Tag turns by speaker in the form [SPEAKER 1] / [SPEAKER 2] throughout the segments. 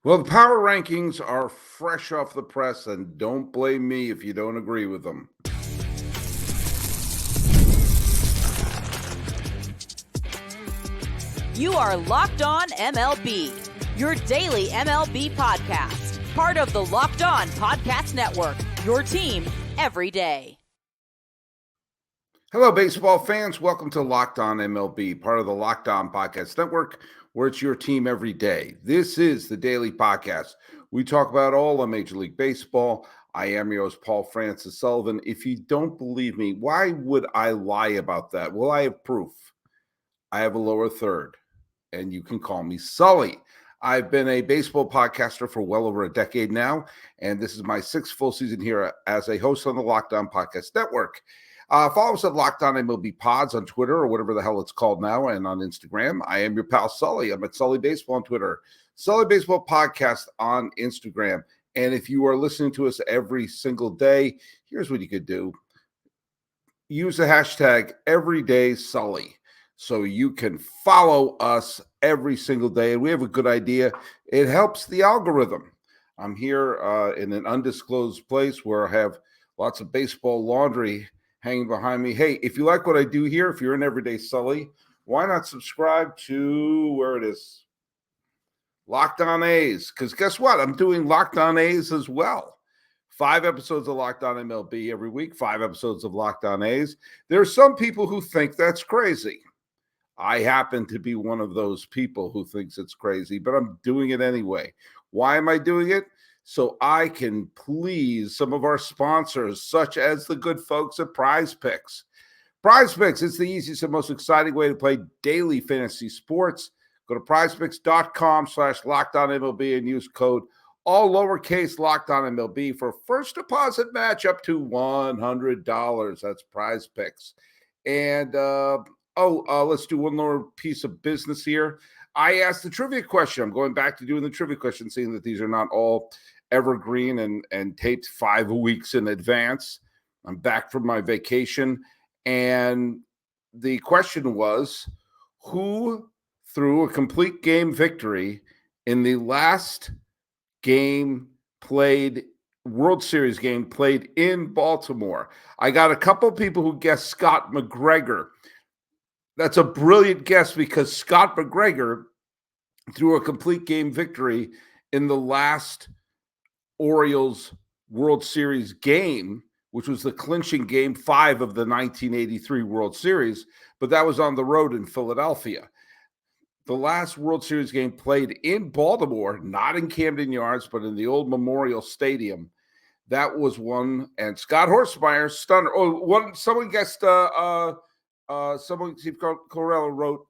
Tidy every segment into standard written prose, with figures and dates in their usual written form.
[SPEAKER 1] Well, the power rankings are fresh off the press, and don't blame me if you don't agree with them.
[SPEAKER 2] You are Locked On MLB, your daily MLB podcast. Part of the Locked On Podcast Network, your team every day.
[SPEAKER 1] Hello, baseball fans. Welcome to Locked On MLB, part of the Locked On Podcast Network, where it's your team every day. This is the daily podcast. We talk about all of Major League Baseball. I am your host, Paul Francis Sullivan. If you don't believe me, why would I lie about that? Well, I have proof. I have a lower third, and you can call me Sully. I've been a baseball podcaster for well over a decade now, and this is my sixth full season here as a host on the Locked On Podcast Network. Follow us at Locked On MLB Pods on Twitter or whatever the hell it's called now, and on Instagram. I am your pal Sully. I'm at Sully Baseball on Twitter, Sully Baseball Podcast on Instagram. And if you are listening to us every single day, here's what you could do. Use the hashtag EverydaySully so you can follow us every single day. And we have a good idea. It helps the algorithm. I'm here in an undisclosed place where I have lots of baseball laundry hanging behind me. Hey, if you like what I do here, if you're an Everyday Sully, why not subscribe to where it is? Locked On A's. Because guess what? I'm doing Locked On A's as well. 5 episodes of Locked On MLB every week, 5 episodes of Locked On A's. There are some people who think that's crazy. I happen to be one of those people who thinks it's crazy, but I'm doing it anyway. Why am I doing it? So I can please some of our sponsors, such as the good folks at Prize Picks. Prize Picks is the easiest and most exciting way to play daily fantasy sports. Go to prizepicks.com/LockedOnMLB and use code all lowercase LockedOnMLB for first deposit match up to $100. That's Prize Picks. And let's do one more piece of business here. I asked the trivia question. I'm going back to doing the trivia question, seeing that these are not all evergreen and taped 5 weeks in advance. I'm back from my vacation. And the question was, who threw a complete game victory in the last game played, World Series game played in Baltimore? I got a couple people who guessed Scott McGregor. That's a brilliant guess because Scott McGregor threw a complete game victory in the last Orioles World Series game, which was the clinching game 5 of the 1983 World Series, but that was on the road in Philadelphia. The last World Series game played in Baltimore, not in Camden Yards, but in the old Memorial Stadium. That was one, and Scott Horsmeyer, stunner. Someone guessed Steve Corrella wrote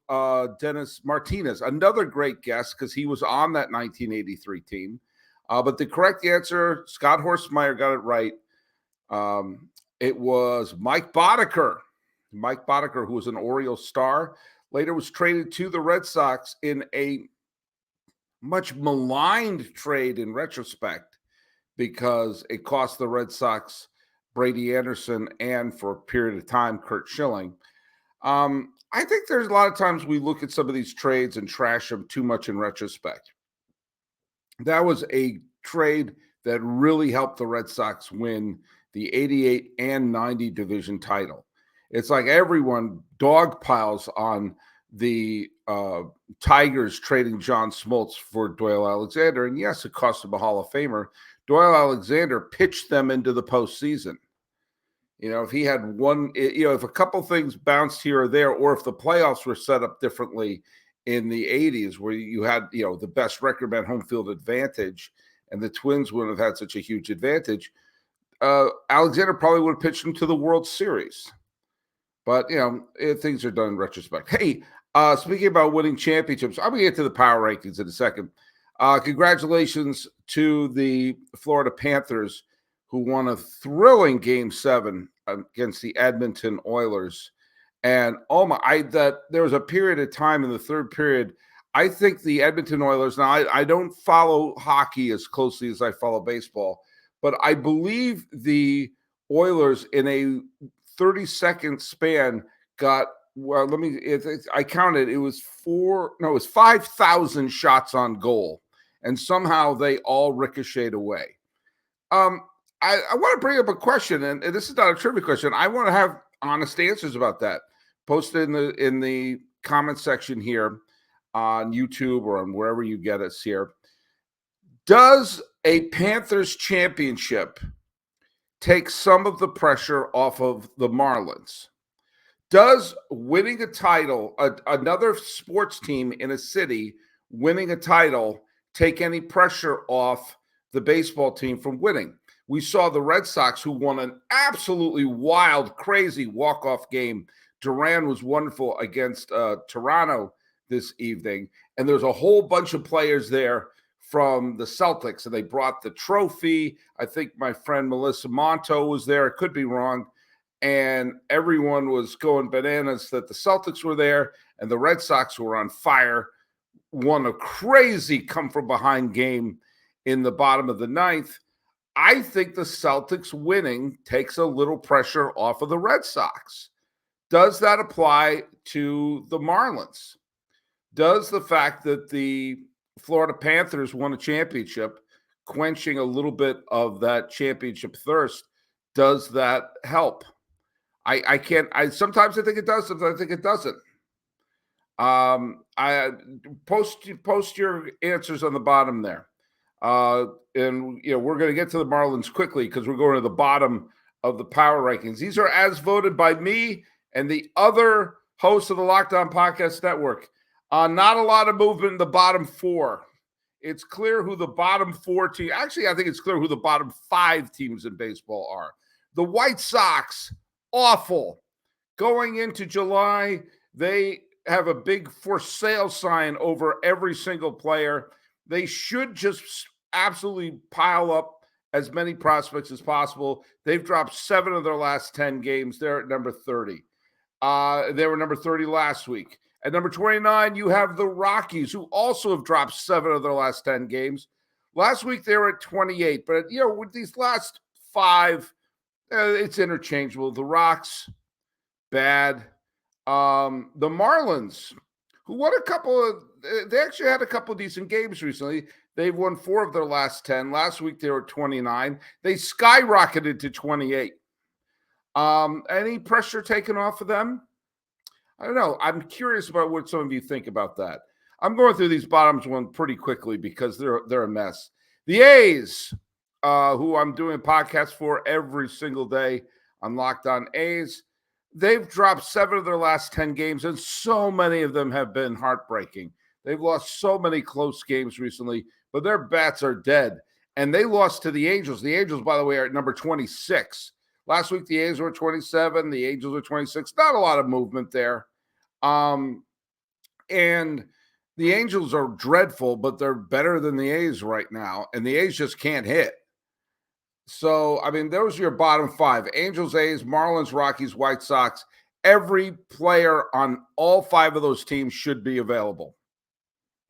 [SPEAKER 1] Dennis Martinez, another great guess because he was on that 1983 team. But the correct answer, Scott Horsmeyer got it right. It was Mike Boddicker. Mike Boddicker, who was an Orioles star, later was traded to the Red Sox in a much maligned trade in retrospect because it cost the Red Sox Brady Anderson and, for a period of time, Curt Schilling. I think there's a lot of times we look at some of these trades and trash them too much in retrospect. That was a trade that really helped the Red Sox win the 88 and 90 division title. It's like everyone dogpiles on the Tigers trading John Smoltz for Doyle Alexander. And yes, it cost him a Hall of Famer. Doyle Alexander pitched them into the postseason. If he had one, if a couple things bounced here or there, or if the playoffs were set up differently in the 80s where you had, the best record man home field advantage and the Twins wouldn't have had such a huge advantage, Alexander probably would have pitched him to the World Series. But, things are done in retrospect. Hey, speaking about winning championships, I'm going to get to the power rankings in a second. Congratulations to the Florida Panthers, who won a thrilling Game 7 against the Edmonton Oilers. And there was a period of time in the third period. I think the Edmonton Oilers, now I don't follow hockey as closely as I follow baseball, but I believe the Oilers in a 30-second span got, I counted, it was 5,000 shots on goal. and somehow they all ricocheted away. I want to bring up a question, and this is not a trivia question. I want to have honest answers about that. Post it in the comment section here on YouTube or on wherever you get us here. Does a Panthers championship take some of the pressure off of the Marlins? Does winning a title, another sports team in a city winning a title, take any pressure off the baseball team from winning? We saw the Red Sox, who won an absolutely wild, crazy walk-off game. Duran was wonderful against Toronto this evening, and there's a whole bunch of players there from the Celtics, and they brought the trophy. I think my friend Melissa Monto was there. I could be wrong. And everyone was going bananas that the Celtics were there, and the Red Sox were on fire. Won a crazy come-from-behind game in the bottom of the ninth. I think the Celtics winning takes a little pressure off of the Red Sox. Does that apply to the Marlins? Does the fact that the Florida Panthers won a championship, quenching a little bit of that championship thirst, does that help? I can't. Sometimes I think it does. Sometimes I think it doesn't. I post your answers on the bottom there. And we're going to get to the Marlins quickly because we're going to the bottom of the power rankings. These are as voted by me and the other hosts of the Locked On Podcast Network. Not a lot of movement in the bottom four. It's clear who the bottom four teams. Actually, I think it's clear who the bottom five teams in baseball are. The White Sox, awful. Going into July, they have a big for sale sign over every single player. They should just absolutely pile up as many prospects as possible. They've dropped 7 of their last 10 games. They're at number 30. They were number 30 last week. At number 29, you have the Rockies, who also have dropped 7 of their last 10 games. Last week, they were at 28. But, with these last 5, it's interchangeable. The Rocks, bad. The Marlins, who won they actually had a couple of decent games recently. They've won 4 of their last 10. Last week, they were 29. They skyrocketed to 28. Any pressure taken off of them? I don't know. I'm curious about what some of you think about that. I'm going through these bottoms one pretty quickly because they're a mess. The A's, who I'm doing podcasts for every single day on Locked On A's, they've dropped 7 of their last 10 games, and so many of them have been heartbreaking. They've lost so many close games recently, but their bats are dead. And they lost to the Angels. The Angels, by the way, are at number 26. Last week, the A's were 27. The Angels were 26. Not a lot of movement there. And the Angels are dreadful, but they're better than the A's right now. And the A's just can't hit. So, those are your bottom 5. Angels, A's, Marlins, Rockies, White Sox. Every player on all 5 of those teams should be available.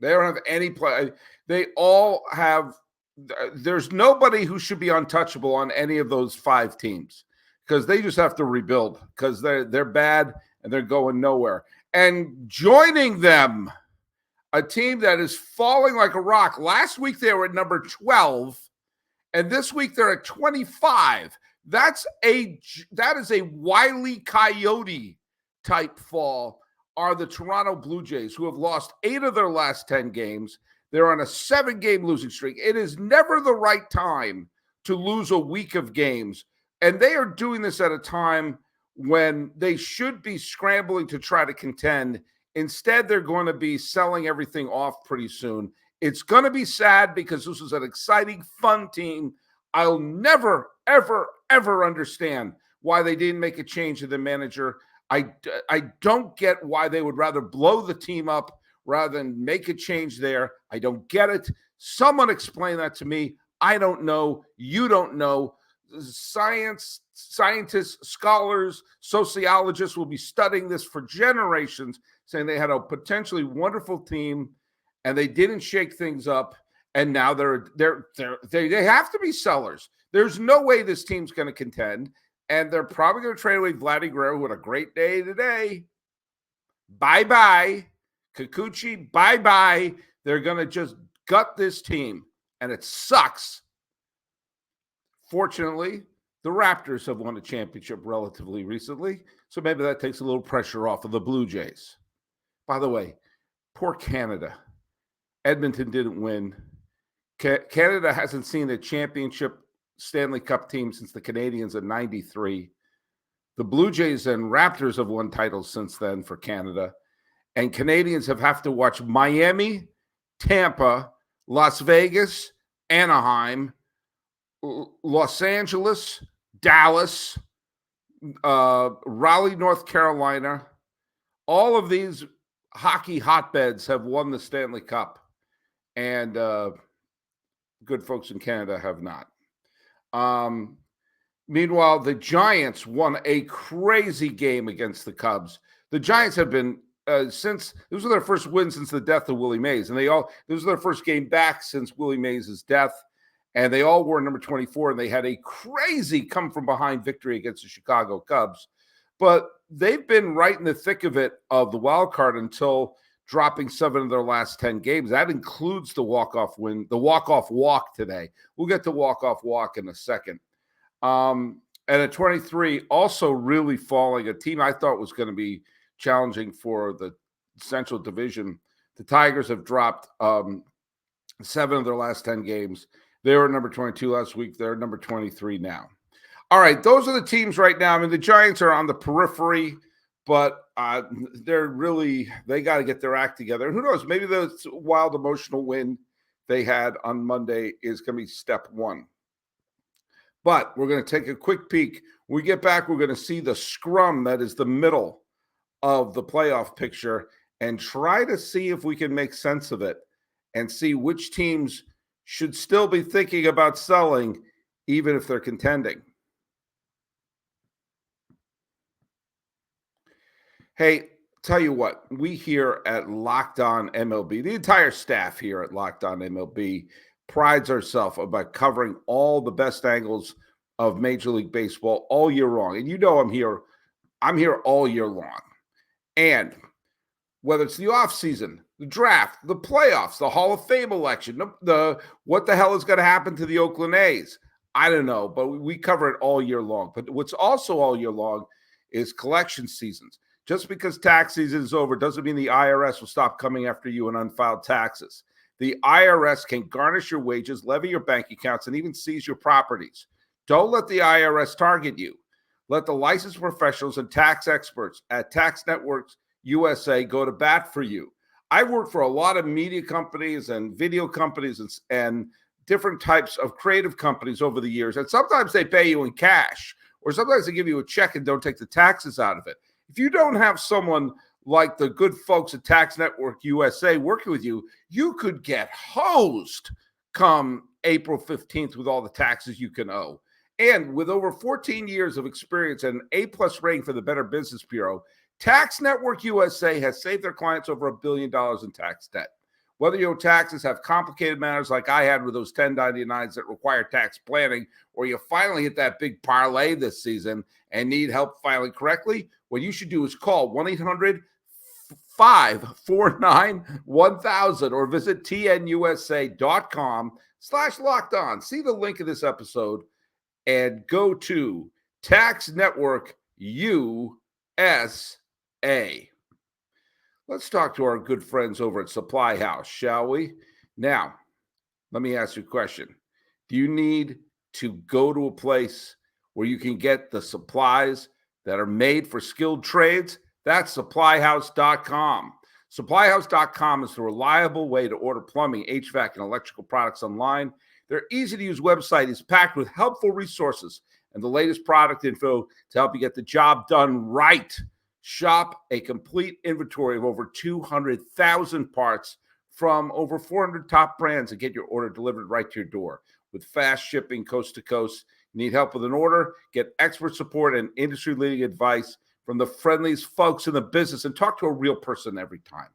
[SPEAKER 1] They don't have any play. They all have – there's nobody who should be untouchable on any of those 5 teams because they just have to rebuild because they're bad and they're going nowhere. And joining them, a team that is falling like a rock. Last week, they were at number 12. And this week they're at 25. That is a Wile E. Coyote type fall. Are the Toronto Blue Jays, who have lost 8 of their last 10 games. They're on a 7-game losing streak. It is never the right time to lose a week of games. And they are doing this at a time when they should be scrambling to try to contend. Instead, they're going to be selling everything off pretty soon. It's going to be sad because this was an exciting, fun team. I'll never, ever, ever understand why they didn't make a change in the manager. I don't get why they would rather blow the team up rather than make a change there. I don't get it. Someone explain that to me. I don't know. You don't know. Scientists, scholars, sociologists will be studying this for generations, saying they had a potentially wonderful team and they didn't shake things up, and now they have to be sellers. There's no way this team's going to contend, and they're probably going to trade away Vladdy Guerrero, who had a great day today. Bye-bye. Kikuchi, bye-bye. They're going to just gut this team, and it sucks. Fortunately, the Raptors have won a championship relatively recently, so maybe that takes a little pressure off of the Blue Jays. By the way, poor Canada. Edmonton didn't win. Canada hasn't seen a championship Stanley Cup team since the Canadiens in '93. The Blue Jays and Raptors have won titles since then for Canada. And Canadians have to watch Miami, Tampa, Las Vegas, Anaheim, Los Angeles, Dallas, Raleigh, North Carolina. All of these hockey hotbeds have won the Stanley Cup. And good folks in Canada have not. Meanwhile, the Giants won a crazy game against the Cubs. The Giants have been since this was their first win since the death of Willie Mays, and this was their first game back since Willie Mays' death, and they all wore number 24, and they had a crazy come from behind victory against the Chicago Cubs. But they've been right in the thick of it of the wild card until dropping 7 of their last 10 games. That includes the walk-off win, the walk-off walk today. We'll get to walk-off walk in a second. And at 23, also really falling, a team I thought was going to be challenging for the Central Division. The Tigers have dropped 7 of their last 10 games. They were number 22 last week. They're number 23 now. All right, those are the teams right now. I mean, the Giants are on the periphery, but they got to get their act together. And who knows, maybe the wild emotional win they had on Monday is going to be step one. But we're going to take a quick peek. When we get back, we're going to see the scrum that is the middle of the playoff picture and try to see if we can make sense of it and see which teams should still be thinking about selling even if they're contending. Hey, tell you what, we here at Locked On MLB, the entire staff here at Locked On MLB prides ourselves about covering all the best angles of Major League Baseball all year long. And you know I'm here all year long. And whether it's the offseason, the draft, the playoffs, the Hall of Fame election, the what the hell is going to happen to the Oakland A's? I don't know, but we cover it all year long. But what's also all year long is collection seasons. Just because tax season is over doesn't mean the IRS will stop coming after you in unfiled taxes. The IRS can garnish your wages, levy your bank accounts, and even seize your properties. Don't let the IRS target you. Let the licensed professionals and tax experts at Tax Networks USA go to bat for you. I've worked for a lot of media companies and video companies and different types of creative companies over the years, and sometimes they pay you in cash, or sometimes they give you a check and don't take the taxes out of it. If you don't have someone like the good folks at Tax Network USA working with you, you could get hosed come April 15th with all the taxes you can owe. And with over 14 years of experience and an A+ rating for the Better Business Bureau, Tax Network USA has saved their clients over $1 billion in tax debt. Whether your taxes have complicated matters like I had with those 1099s that require tax planning, or you finally hit that big parlay this season and need help filing correctly, what you should do is call 1-800-549-1000 or visit tnusa.com/lockedon. See the link of this episode and go to Tax Network USA. Let's talk to our good friends over at Supply House, shall we? Now, let me ask you a question. Do you need to go to a place where you can get the supplies that are made for skilled trades? That's supplyhouse.com. Supplyhouse.com is the reliable way to order plumbing, HVAC, and electrical products online. Their easy-to-use website is packed with helpful resources and the latest product info to help you get the job done right. Shop a complete inventory of over 200,000 parts from over 400 top brands and get your order delivered right to your door. With fast shipping coast to coast, need help with an order? Get expert support and industry-leading advice from the friendliest folks in the business, and talk to a real person every time.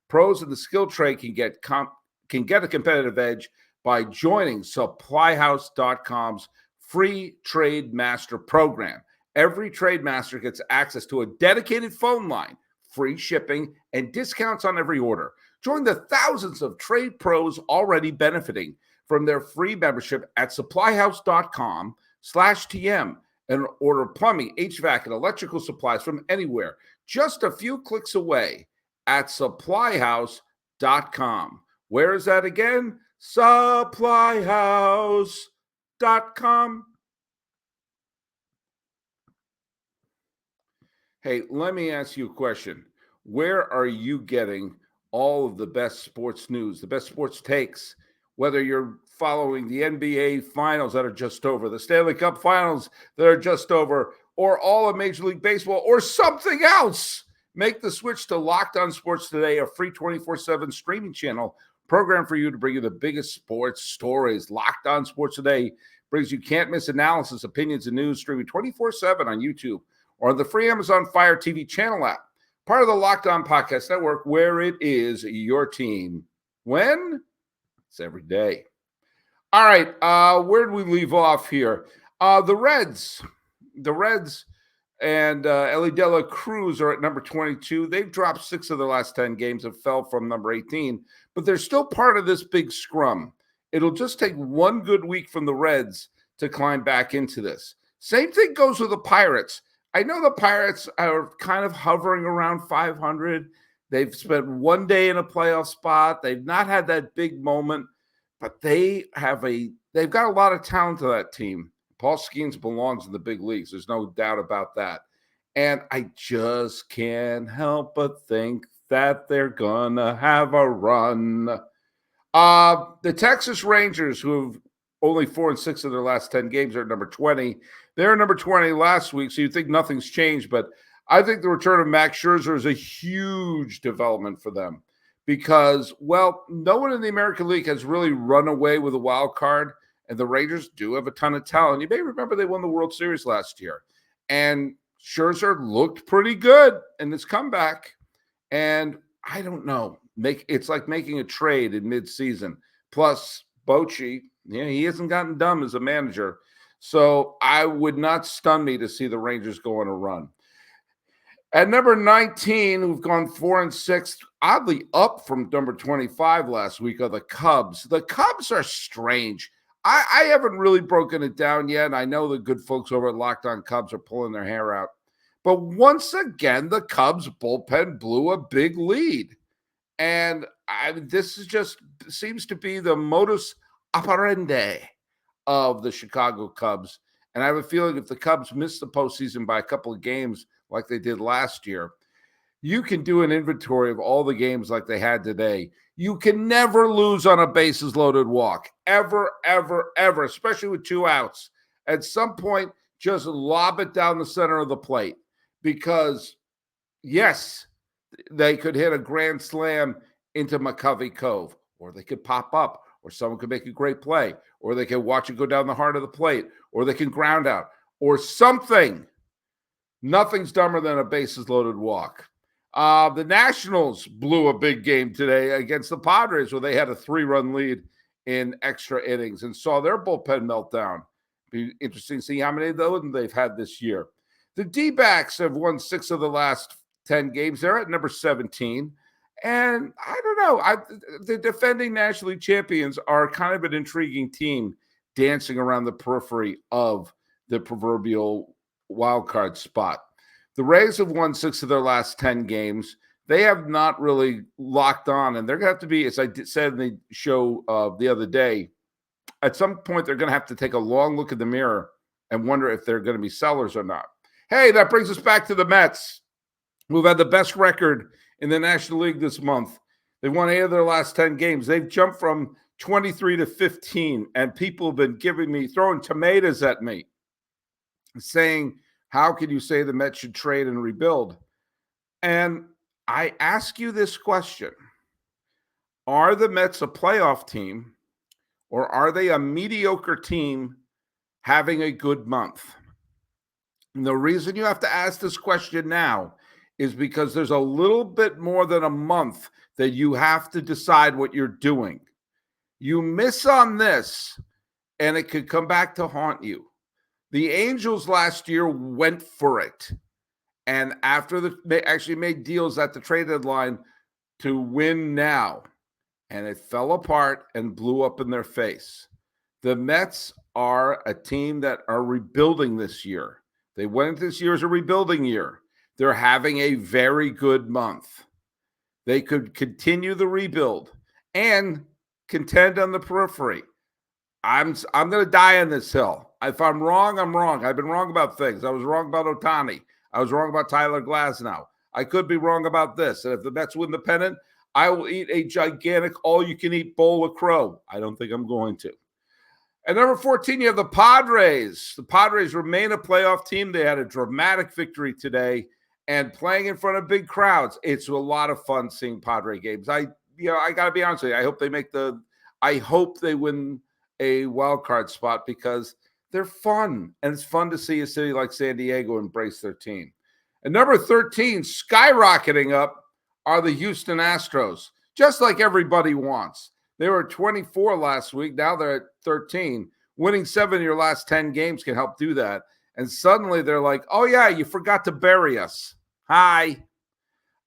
[SPEAKER 1] Pros in the skilled trade can get a competitive edge by joining supplyhouse.com's free Trade Master program. Every Trade Master gets access to a dedicated phone line, free shipping, and discounts on every order. Join the thousands of trade pros already benefiting from their free membership at supplyhouse.com/TM and order plumbing, HVAC, and electrical supplies from anywhere. Just a few clicks away at supplyhouse.com. Where is that again? Supplyhouse.com. Hey, let me ask you a question. Where are you getting all of the best sports news, the best sports takes? Whether you're following the NBA finals that are just over, the Stanley Cup finals that are just over, or all of Major League Baseball, or something else, make the switch to Locked On Sports Today, a free 24/7 streaming channel program for you to bring you the biggest sports stories. Locked On Sports Today brings you can't-miss analysis, opinions, and news streaming 24/7 on YouTube or on the free Amazon Fire TV channel app, part of the Locked On Podcast Network, where it is your team. When? It's every day. All right, where did we leave off here? The Reds and Ellie De La Cruz are at number 22. They've dropped 6 of their last 10 games and fell from number 18, but they're still part of this big scrum. It'll just take one good week from the Reds to climb back into this. Same thing goes with the Pirates. I know the Pirates are kind of hovering around 500. They've spent one day in a playoff spot. They've not had that big moment, but they've got a lot of talent to that team. Paul Skeens belongs in the big leagues. There's no doubt about that. And I just can't help but think that they're gonna have a run. The Texas Rangers, who have only 4-6 of their last 10 games, are at number 20. They're number 20 last week, so you think nothing's changed. But I think the return of Max Scherzer is a huge development for them because, well, no one in the American League has really run away with a wild card, and the Rangers do have a ton of talent. You may remember they won the World Series last year, and Scherzer looked pretty good in this comeback. And I don't know. It's like making a trade in midseason. Plus, Bochy, he hasn't gotten dumb as a manager. So I would not stun me to see the Rangers go on a run. At number 19, who've gone 4-6, oddly up from number 25 last week, are the Cubs. The Cubs are strange. I haven't really broken it down yet. I know the good folks over at Locked On Cubs are pulling their hair out. But once again, the Cubs bullpen blew a big lead. And this seems to be the modus operandi of the Chicago Cubs. And I have a feeling if the Cubs miss the postseason by a couple of games like they did last year, you can do an inventory of all the games like they had today. You can never lose on a bases loaded walk. Ever, ever, ever, especially with 2 outs. At some point, just lob it down the center of the plate. Because, yes, they could hit a grand slam into McCovey Cove, or they could pop up, or someone could make a great play, or they can watch it go down the heart of the plate, or they can ground out, or something. Nothing's dumber than a bases-loaded walk. The Nationals blew a big game today against the Padres, where they had a 3-run lead in extra innings and saw their bullpen meltdown. Be interesting to see how many of those they've had this year. The D-backs have won 6 of the last 10 games. They're at number 17. And I don't know. The defending National League champions are kind of an intriguing team dancing around the periphery of the proverbial wild card spot. The Rays have won 6 of their last 10 games. They have not really locked on, and they're going to have to be, as I said in the show the other day, at some point they're going to have to take a long look in the mirror and wonder if they're going to be sellers or not. Hey, that brings us back to the Mets, who've had the best record in the National League this month. They've won 8 of their last 10 games. They've jumped from 23 to 15, and people have been throwing tomatoes at me, saying, how can you say the Mets should trade and rebuild? And I ask you this question. Are the Mets a playoff team, or are they a mediocre team having a good month? And the reason you have to ask this question now is because there's a little bit more than a month that you have to decide what you're doing. You miss on this, and it could come back to haunt you. The Angels last year went for it. And after they actually made deals at the trade deadline, to win now, and it fell apart and blew up in their face. The Mets are a team that are rebuilding this year. They went into this year as a rebuilding year. They're having a very good month. They could continue the rebuild and contend on the periphery. I'm going to die on this hill. If I'm wrong, I'm wrong. I've been wrong about things. I was wrong about Ohtani. I was wrong about Tyler Glasnow. I could be wrong about this. And if the Mets win the pennant, I will eat a gigantic all-you-can-eat bowl of crow. I don't think I'm going to. At number 14, you have the Padres. The Padres remain a playoff team. They had a dramatic victory today, and playing in front of big crowds, it's a lot of fun seeing Padre games. I got to be honest with you. I hope they win a wild card spot because they're fun, and it's fun to see a city like San Diego embrace their team. At number 13, skyrocketing up, are the Houston Astros, just like everybody wants. They were at 24 last week. Now they're at 13. Winning 7 of your last 10 games can help do that. And suddenly they're like, oh, yeah, you forgot to bury us. Hi.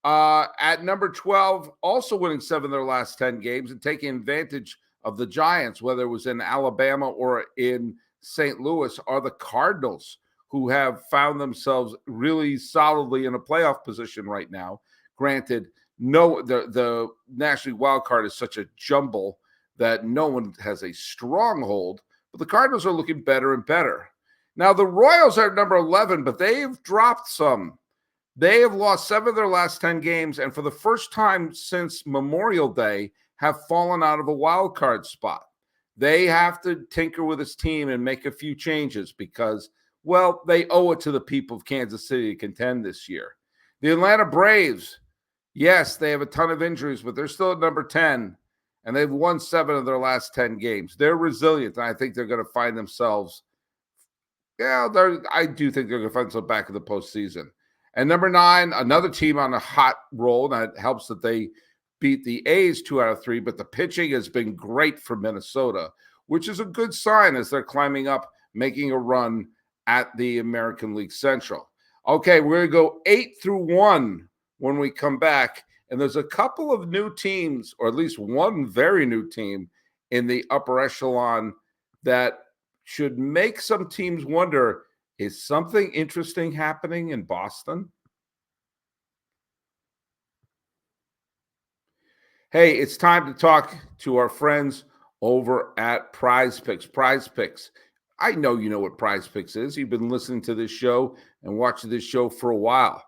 [SPEAKER 1] At number 12, also winning 7 of their last 10 games and taking advantage of the Giants, whether it was in Alabama or in St. Louis, are the Cardinals, who have found themselves really solidly in a playoff position right now. Granted, the National Wild Card is such a jumble that no one has a stronghold, but the Cardinals are looking better and better. Now, the Royals are at number 11, but they've dropped some. They have lost 7 of their last 10 games, and for the first time since Memorial Day, have fallen out of a wild card spot. They have to tinker with this team and make a few changes because, well, they owe it to the people of Kansas City to contend this year. The Atlanta Braves, yes, they have a ton of injuries, but they're still at number 10, and they've won 7 of their last 10 games. They're resilient, and I think they're going to find themselves, I do think they're going to find themselves back in the postseason. And number 9, another team on a hot roll, that helps that they beat the A's 2 out of 3, but the pitching has been great for Minnesota, which is a good sign as they're climbing up, making a run at the American League Central. Okay, we're going to go 8 through 1 when we come back, and there's a couple of new teams, or at least one very new team in the upper echelon that should make some teams wonder, is something interesting happening in Boston? Hey, it's time to talk to our friends over at Prize Picks. Prize Picks. I know you know what Prize Picks is. You've been listening to this show and watching this show for a while.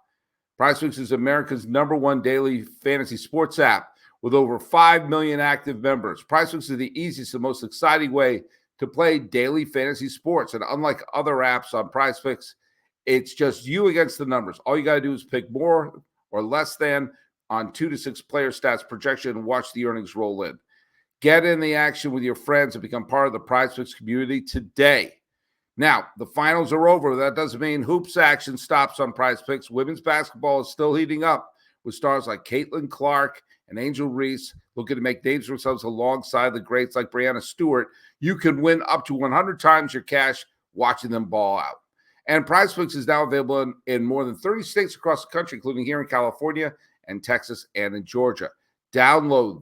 [SPEAKER 1] Prize Picks is America's #1 daily fantasy sports app with over 5 million active members. Prize Picks is the easiest and most exciting way to play daily fantasy sports. And unlike other apps on Prize Picks, it's just you against the numbers. All you got to do is pick more or less than on 2 to 6 player stats projection and watch the earnings roll in. Get in the action with your friends and become part of the Prize Picks community today. Now, the finals are over. That doesn't mean hoops action stops on Prize Picks. Women's basketball is still heating up with stars like Caitlin Clark and Angel Reese looking to make names for themselves alongside the greats like Breanna Stewart. You can win up to 100 times your cash watching them ball out. And Prize Picks is now available in more than 30 states across the country, including here in California and Texas and in Georgia. Download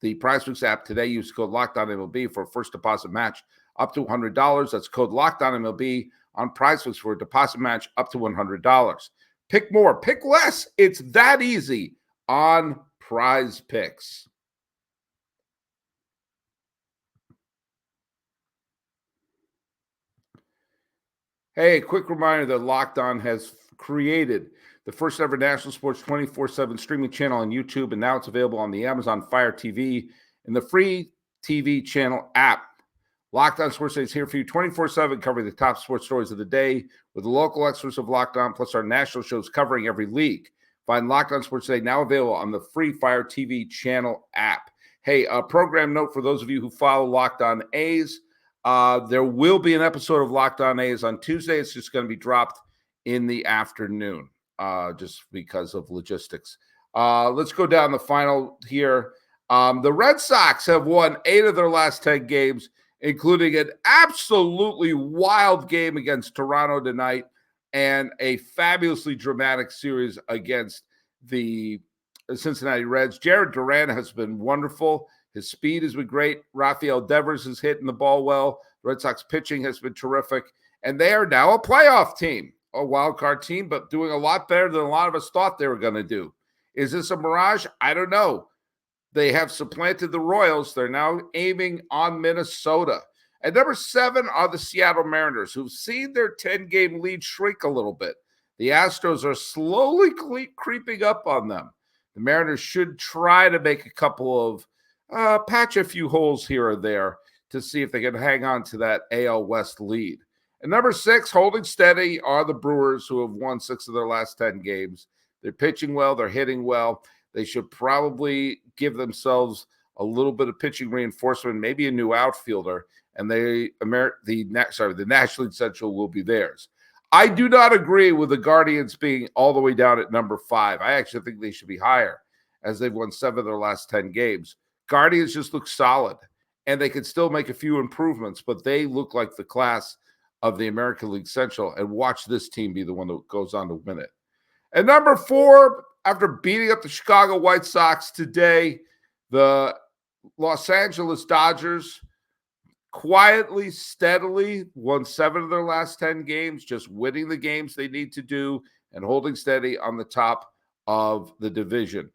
[SPEAKER 1] the Prize Picks app today. Use code LOCKEDONMLB for a first deposit match up to $100. That's code LOCKEDONMLB on Prize Picks for a deposit match up to $100. Pick more, pick less. It's that easy on Prize Picks. Hey, a quick reminder that Locked On has created the first ever national sports 24/7 streaming channel on YouTube, and now it's available on the Amazon Fire TV and the free TV channel app. Locked On Sports Day is here for you 24/7, covering the top sports stories of the day with the local experts of Locked On, plus our national shows covering every league. Find Locked On Sports Day now available on the free Fire TV channel app. Hey, a program note for those of you who follow Locked On A's. There will be an episode of Locked On A's on Tuesday. It's just going to be dropped in the afternoon, just because of logistics. Let's go down the final here. The Red Sox have won 8 of their last 10 games, including an absolutely wild game against Toronto tonight and a fabulously dramatic series against the Cincinnati Reds. Jared Duran has been wonderful. His speed has been great. Rafael Devers is hitting the ball well. The Red Sox pitching has been terrific. And they are now a playoff team, a wild card team, but doing a lot better than a lot of us thought they were going to do. Is this a mirage? I don't know. They have supplanted the Royals. They're now aiming on Minnesota. At number 7 are the Seattle Mariners, who've seen their 10-game lead shrink a little bit. The Astros are slowly creeping up on them. The Mariners should try to make a couple of patch a few holes here or there to see if they can hang on to that AL West lead. At number 6, holding steady, are the Brewers, who have won 6 of their last 10 games. They're pitching well. They're hitting well. They should probably give themselves a little bit of pitching reinforcement, maybe a new outfielder, and the National League Central will be theirs. I do not agree with the Guardians being all the way down at number 5. I actually think they should be higher, as they've won 7 of their last 10 games. Guardians just look solid, and they could still make a few improvements, but they look like the class of the American League Central, and watch this team be the one that goes on to win it. At number 4, after beating up the Chicago White Sox today, the Los Angeles Dodgers quietly, steadily won 7 of their last 10 games, just winning the games they need to do and holding steady on the top of the division.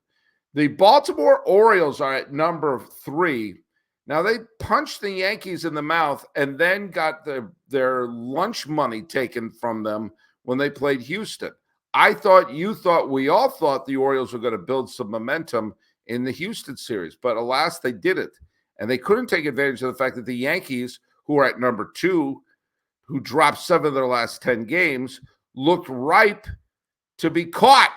[SPEAKER 1] The Baltimore Orioles are at number 3. Now, they punched the Yankees in the mouth and then got their lunch money taken from them when they played Houston. I thought, we all thought the Orioles were going to build some momentum in the Houston series, but alas, they didn't. And they couldn't take advantage of the fact that the Yankees, who are at number 2, who dropped 7 of their last 10 games, looked ripe to be caught.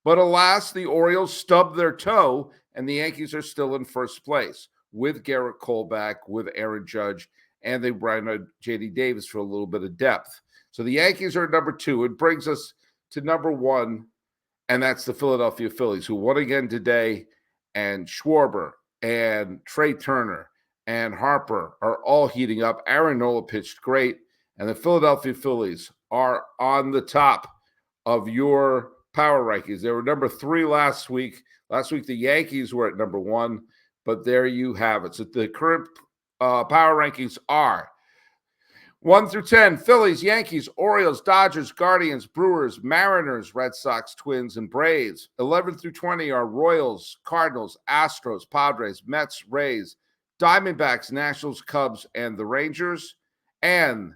[SPEAKER 1] But alas, the Orioles stubbed their toe, and the Yankees are still in first place with Garrett Cole back, with Aaron Judge, and they brought in J.D. Davis for a little bit of depth. So the Yankees are at number 2. It brings us to number 1, and that's the Philadelphia Phillies, who won again today, and Schwarber and Trey Turner and Harper are all heating up. Aaron Nola pitched great, and the Philadelphia Phillies are on the top of your power rankings. They were number 3 last week. Last week, the Yankees were at number 1, but there you have it. So the current power rankings are 1 through 10, Phillies, Yankees, Orioles, Dodgers, Guardians, Brewers, Mariners, Red Sox, Twins, and Braves. 11 through 20 are Royals, Cardinals, Astros, Padres, Mets, Rays, Diamondbacks, Nationals, Cubs, and the Rangers. And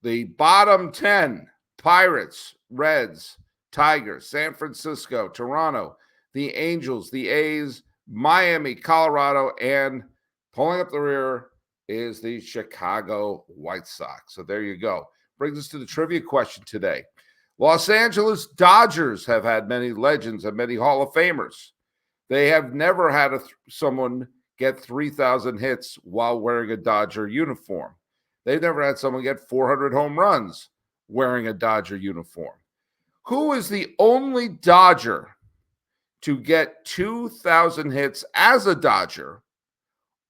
[SPEAKER 1] the bottom 10, Pirates, Reds, Tigers, San Francisco, Toronto, the Angels, the A's, Miami, Colorado, and pulling up the rear is the Chicago White Sox. So there you go. Brings us to the trivia question today. Los Angeles Dodgers have had many legends and many Hall of Famers. They have never had someone get 3,000 hits while wearing a Dodger uniform. They've never had someone get 400 home runs wearing a Dodger uniform. Who is the only Dodger to get 2,000 hits as a Dodger,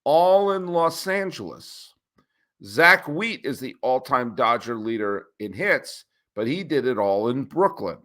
[SPEAKER 1] all in Los Angeles? Zach Wheat is the all-time Dodger leader in hits, but he did it all in Brooklyn.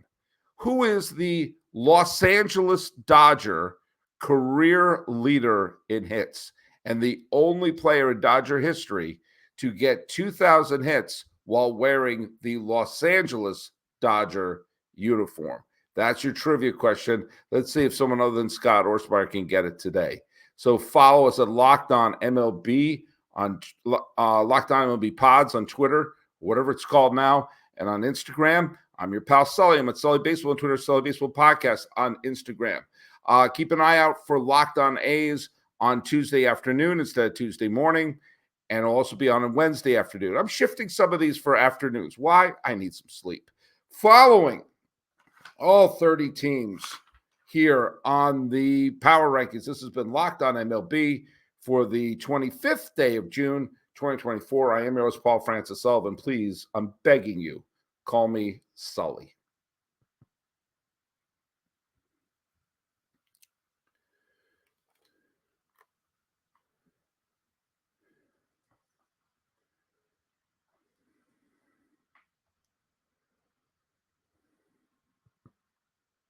[SPEAKER 1] Who is the Los Angeles Dodger career leader in hits and the only player in Dodger history to get 2,000 hits while wearing the Los Angeles Dodger uniform? That's your trivia question. Let's see if someone other than Scott Orsmeyer can get it today. So follow us at Locked On MLB on Locked On MLB Pods on Twitter, whatever it's called now, and on Instagram. I'm your pal Sully. I'm at Sully Baseball on Twitter, Sully Baseball Podcast on Instagram. Keep an eye out for Locked On A's on Tuesday afternoon instead of Tuesday morning, and it'll also be on a Wednesday afternoon. I'm shifting some of these for afternoons. Why? I need some sleep. Following all 30 teams here on the Power Rankings. This has been Locked On MLB for the 25th day of June, 2024. I am your host, Paul Francis Sullivan. Please, I'm begging you, call me Sully.